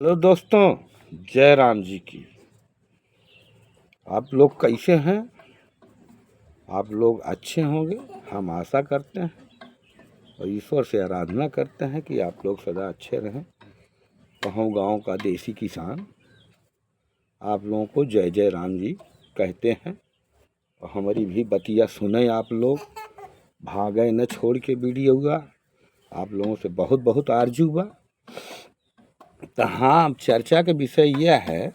Hello दोस्तों, जय राम जी की। आप लोग कैसे हैं? आप लोग अच्छे होंगे, हम आशा करते हैं और ईश्वर से आराधना करते हैं कि आप लोग सदा अच्छे रहें। कहूँ गांव का देसी किसान आप लोगों को जय जय राम जी कहते हैं और हमारी भी बतिया सुने। आप लोग भागे न छोड़ के वीडियो हुआ, आप लोगों से बहुत बहुत आरजू बा। तो हाँ, चर्चा का विषय यह है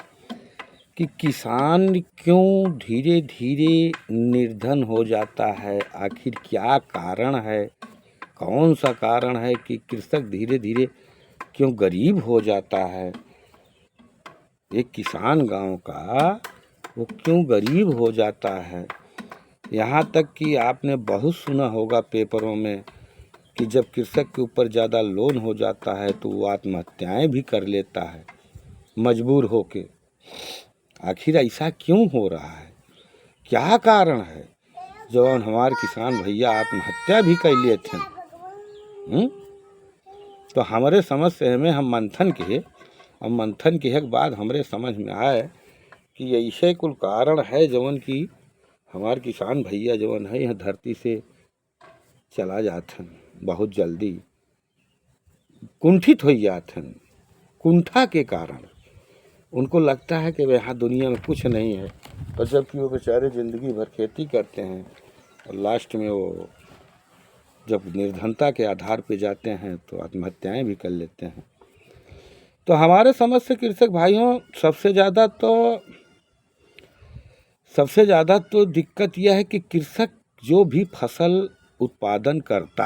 कि किसान क्यों धीरे धीरे निर्धन हो जाता है। आखिर क्या कारण है, कौन सा कारण है कि कृषक धीरे धीरे क्यों गरीब हो जाता है। एक किसान गांव का वो क्यों गरीब हो जाता है। यहाँ तक कि आपने बहुत सुना होगा पेपरों में कि जब कृषक के ऊपर ज़्यादा लोन हो जाता है तो वो आत्महत्याएं भी कर लेता है मजबूर होके। आखिर ऐसा क्यों हो रहा है, क्या कारण है? जौन हमारे किसान भैया आत्महत्या भी कर लिए थे। तो हमारे समझ से में हम मंथन के एक बाद हमारे समझ में आए कि ऐसे कुल कारण है जौन कि हमारे किसान भैया जौन है यहाँ धरती से चला जाते बहुत जल्दी, कुंठित हो जाते। कुंठा के कारण उनको लगता है कि यहाँ दुनिया में कुछ नहीं है, और जबकि वो बेचारे ज़िंदगी भर खेती करते हैं और लास्ट में वो जब निर्धनता के आधार पे जाते हैं तो आत्महत्याएं भी कर लेते हैं। तो हमारे समझ से कृषक भाइयों सबसे ज़्यादा तो दिक्कत यह है कि कृषक जो भी फसल उत्पादन करता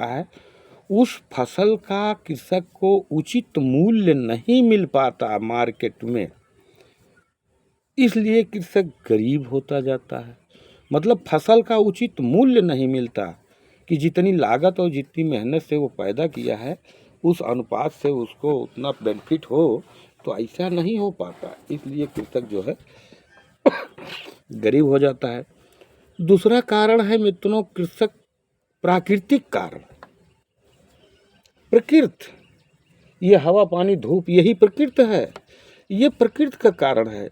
है उस फसल का कृषक को उचित मूल्य नहीं मिल पाता मार्केट में, इसलिए कृषक गरीब होता जाता है। मतलब फसल का उचित मूल्य नहीं मिलता कि जितनी लागत और जितनी मेहनत से वो पैदा किया है उस अनुपात से उसको उतना बेनिफिट हो, तो ऐसा नहीं हो पाता, इसलिए कृषक जो है गरीब हो जाता है। दूसरा कारण है मित्रों कृषक प्राकृतिक कारण। प्रकृति, ये हवा पानी धूप यही प्रकृति है, ये प्रकृति का कारण है।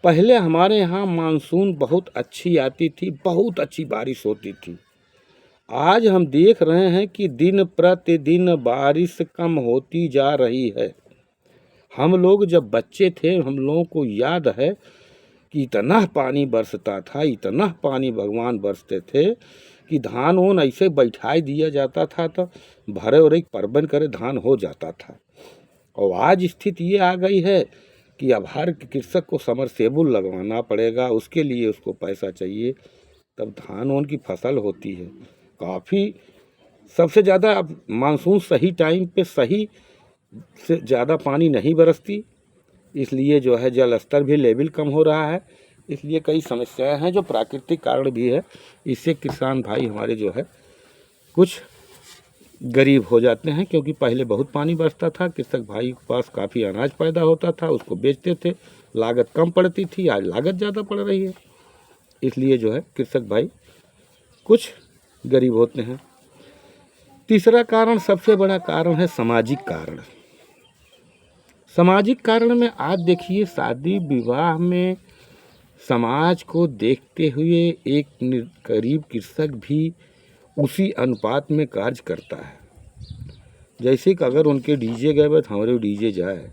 पहले हमारे यहाँ मानसून बहुत अच्छी आती थी, बहुत अच्छी बारिश होती थी। आज हम देख रहे हैं कि दिन प्रतिदिन बारिश कम होती जा रही है। हम लोग जब बच्चे थे हम लोगों को याद है कि इतना पानी बरसता था, इतना पानी भगवान बरसते थे कि धान ओन ऐसे बैठाई दिया जाता था तो भरे और एक परबन करे धान हो जाता था। और आज स्थिति ये आ गई है कि अब हर कृषक को समरसेबुल लगवाना पड़ेगा, उसके लिए उसको पैसा चाहिए, तब धान ओन की फसल होती है। काफ़ी सबसे ज़्यादा अब मानसून सही टाइम पे सही से ज़्यादा पानी नहीं बरसती, इसलिए जो है जल स्तर भी लेवल कम हो रहा है। इसलिए कई समस्याएं हैं जो प्राकृतिक कारण भी है, इससे किसान भाई हमारे जो है कुछ गरीब हो जाते हैं। क्योंकि पहले बहुत पानी बरसता था, कृषक भाई के पास काफ़ी अनाज पैदा होता था, उसको बेचते थे, लागत कम पड़ती थी, आज लागत ज़्यादा पड़ रही है, इसलिए जो है कृषक भाई कुछ गरीब होते हैं। तीसरा कारण, सबसे बड़ा कारण है सामाजिक कारण। सामाजिक कारण में आज देखिए शादी विवाह में समाज को देखते हुए एक गरीब कृषक भी उसी अनुपात में कार्य करता है। जैसे कि अगर उनके डीजे गए बा तो हमारे डीजे जाए,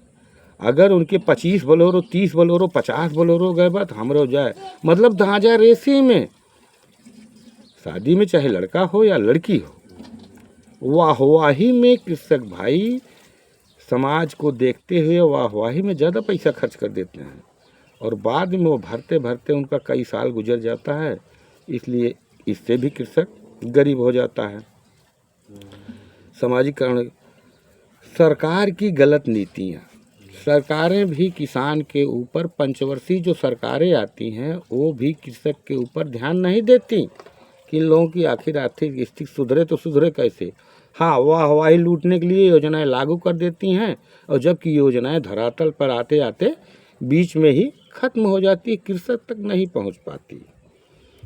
अगर उनके 25 बोलोरो 30 बोलोरो 50 बोलोरो गए बा तो हमारे जाए। मतलब धांजा रेसी में शादी में चाहे लड़का हो या लड़की हो, वाहवाही में कृषक भाई समाज को देखते हुए वाहवाही में ज़्यादा पैसा खर्च कर देते हैं और बाद में वो भरते भरते उनका कई साल गुजर जाता है, इसलिए इससे भी कृषक गरीब हो जाता है। सामाजिक कारण, सरकार की गलत नीतियाँ। सरकारें भी किसान के ऊपर, पंचवर्षीय जो सरकारें आती हैं वो भी कृषक के ऊपर ध्यान नहीं देती कि इन लोगों की आखिर आर्थिक स्थिति सुधरे तो सुधरे कैसे। हाँ, वाहवाही लूटने के लिए योजनाएं लागू कर देती हैं और जबकि योजनाएं धरातल पर आते आते बीच में ही खत्म हो जाती है, कृषक तक नहीं पहुंच पाती।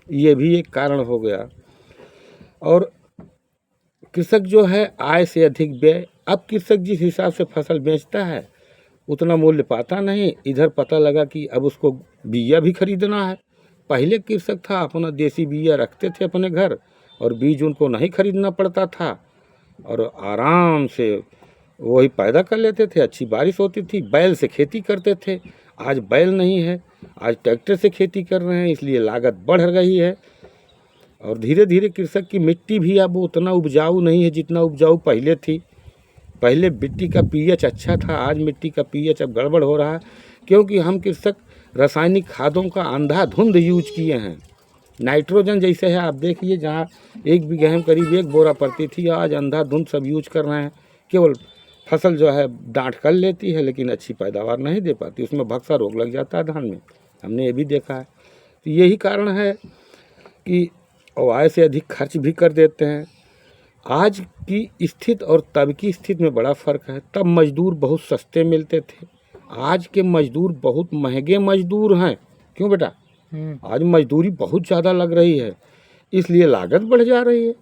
ये भी एक कारण हो गया। और कृषक जो है आय से अधिक व्यय। अब कृषक जिस हिसाब से फसल बेचता है उतना मूल्य पाता नहीं। इधर पता लगा कि अब उसको बिया भी खरीदना है। पहले कृषक था अपना देसी बिया रखते थे अपने घर और बीज उनको नहीं खरीदना पड़ता था और आराम से वही पैदा कर लेते थे। अच्छी बारिश होती थी, बैल से खेती करते थे। आज बैल नहीं है, आज ट्रैक्टर से खेती कर रहे हैं, इसलिए लागत बढ़ गई है। और धीरे धीरे कृषक की मिट्टी भी अब उतना उपजाऊ नहीं है जितना उपजाऊ पहले थी। पहले मिट्टी का पीएच अच्छा था, आज मिट्टी का पीएच अब गड़बड़ हो रहा है, क्योंकि हम कृषक रासायनिक खादों का अंधाधुंध यूज किए हैं। नाइट्रोजन जैसे है, आप देखिए जहाँ 1 बीघे में करीब 1 बोरा पड़ती थी, आज अंधाधुंध सब यूज कर रहे हैं। केवल फसल जो है डांठ कर लेती है लेकिन अच्छी पैदावार नहीं दे पाती, उसमें भक्सा रोग लग जाता है धान में, हमने ये भी देखा है। तो यही कारण है कि आय से अधिक खर्च भी कर देते हैं। आज की स्थिति और तब की स्थिति में बड़ा फ़र्क है। तब मजदूर बहुत सस्ते मिलते थे, आज के मजदूर बहुत महंगे मजदूर हैं। क्यों बेटा? आज मजदूरी बहुत ज़्यादा लग रही है, इसलिए लागत बढ़ जा रही है।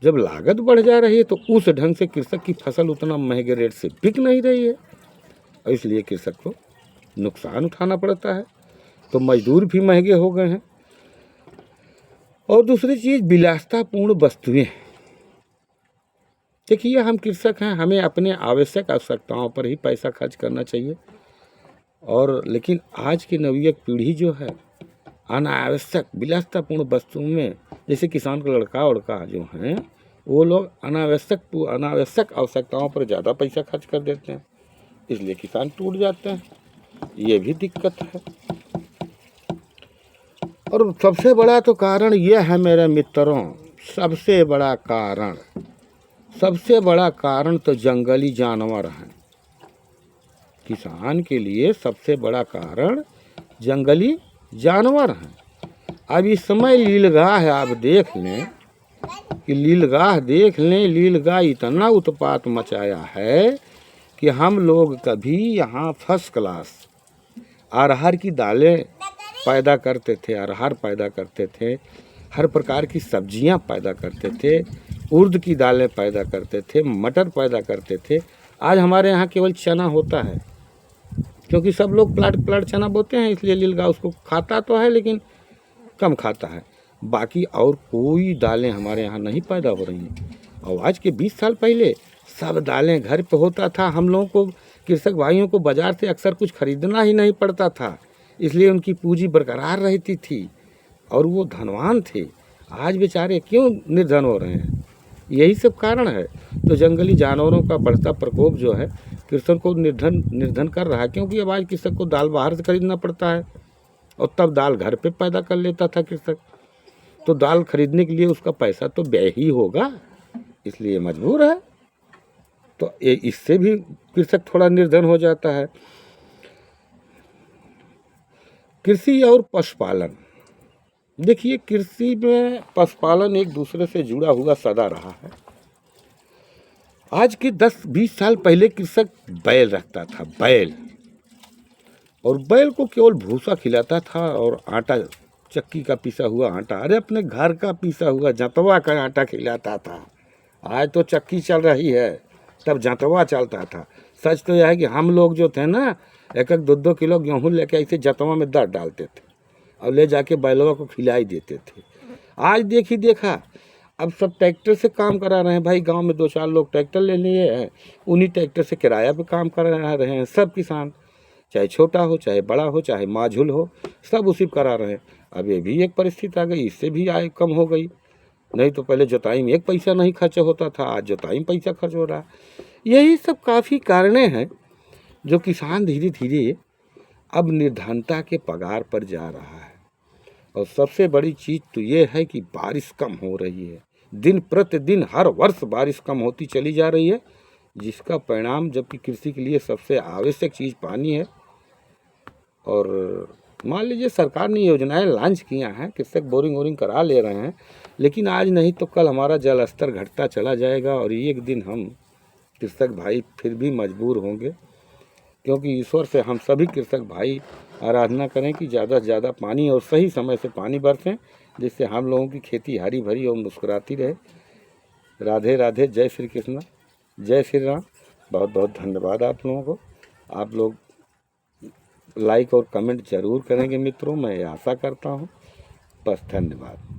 जब लागत बढ़ जा रही है तो उस ढंग से कृषक की फसल उतना महंगे रेट से बिक नहीं रही है और इसलिए कृषक को नुकसान उठाना पड़ता है। तो मजदूर भी महंगे हो गए हैं। और दूसरी चीज़ विलासितापूर्ण वस्तुएं। देखिए हम कृषक हैं, हमें अपने आवश्यक आवश्यकताओं पर ही पैसा खर्च करना चाहिए। और लेकिन आज की नवयुवक पीढ़ी जो है अनावश्यक विलासितापूर्ण वस्तुओं में, जैसे किसान का लड़का उड़का जो हैं वो लोग अनावश्यक आवश्यकताओं पर ज़्यादा पैसा खर्च कर देते हैं, इसलिए किसान टूट जाते हैं। ये भी दिक्कत है। और सबसे बड़ा तो कारण ये है मेरे मित्रों, सबसे बड़ा कारण तो जंगली जानवर हैं। किसान के लिए सबसे बड़ा कारण जंगली जानवर हैं। अब इस समय नीलगाय है, आप देख लें कि नीलगाय इतना उत्पात मचाया है कि हम लोग कभी यहाँ फर्स्ट क्लास अरहर की दालें पैदा करते थे, अरहर पैदा करते थे, हर प्रकार की सब्जियां पैदा करते थे, उर्द की दालें पैदा करते थे, मटर पैदा करते थे। आज हमारे यहाँ केवल चना होता है, क्योंकि सब लोग प्लाट चना बोते हैं, इसलिए नीलगाय उसको खाता तो है लेकिन कम खाता है। बाकी और कोई दालें हमारे यहाँ नहीं पैदा हो रही हैं। और आज के 20 साल पहले सब दालें घर पे होता था। हम लोगों को, कृषक भाइयों को बाज़ार से अक्सर कुछ खरीदना ही नहीं पड़ता था, इसलिए उनकी पूंजी बरकरार रहती थी और वो धनवान थे। आज बेचारे क्यों निर्धन हो रहे हैं? यही सब कारण है। तो जंगली जानवरों का बढ़ता प्रकोप जो है कृषक को निर्धन कर रहा है, क्योंकि अब आज कृषक को दाल बाहर से खरीदना पड़ता है और तब दाल घर पे पैदा कर लेता था कृषक। तो दाल खरीदने के लिए उसका पैसा तो व्यय ही होगा, इसलिए मजबूर है। तो इससे भी कृषक थोड़ा निर्धन हो जाता है। कृषि और पशुपालन, देखिए कृषि में पशुपालन एक दूसरे से जुड़ा हुआ सदा रहा है। आज के 10-20 साल पहले कृषक बैल रखता था, और बैल को केवल भूसा खिलाता था और आटा, चक्की का पिसा हुआ आटा, अरे अपने घर का पिसा हुआ जंतवा का आटा खिलाता था। आज तो चक्की चल रही है, तब जंतवा चलता था। सच तो यह है कि हम लोग जो थे ना, 1-1, 2-2 किलो गेहूँ लेके ऐसे जंतवा में दर डालते थे और ले जाके बैलवा को खिलाई देते थे। आज देखा अब सब ट्रैक्टर से काम करा रहे हैं। भाई गांव में 2-4 लोग ट्रैक्टर ले लिए हैं, उन्हीं ट्रैक्टर से किराया पे काम कर रहे हैं। सब किसान, चाहे छोटा हो, चाहे बड़ा हो, चाहे माझुल हो, सब उसी करा रहे हैं। अब ये भी एक परिस्थिति आ गई, इससे भी आय कम हो गई। नहीं तो पहले जोताई में 1 पैसा नहीं खर्च होता था, आज जोताई में पैसा खर्च हो रहा है। यही सब काफ़ी कारणें हैं जो किसान धीरे धीरे अब निर्धनता के पगार पर जा रहा है। और सबसे बड़ी चीज़ तो ये है कि बारिश कम हो रही है। दिन प्रतिदिन हर वर्ष बारिश कम होती चली जा रही है, जिसका परिणाम, जबकि कृषि के लिए सबसे आवश्यक चीज़ पानी है। और मान लीजिए सरकार ने योजनाएं लॉन्च किया हैं, कृषक बोरिंग करा ले रहे हैं, लेकिन आज नहीं तो कल हमारा जल स्तर घटता चला जाएगा और एक दिन हम कृषक भाई फिर भी मजबूर होंगे। क्योंकि ईश्वर से हम सभी कृषक भाई आराधना करें कि ज़्यादा से ज़्यादा पानी और सही समय से पानी बरसें, जिससे हम लोगों की खेती हरी भरी और मुस्कुराती रहे। राधे राधे, जय श्री कृष्ण, जय श्री राम। बहुत बहुत धन्यवाद आप लोगों को। आप लोग लाइक और कमेंट ज़रूर करेंगे मित्रों, मैं आशा करता हूँ। बस धन्यवाद।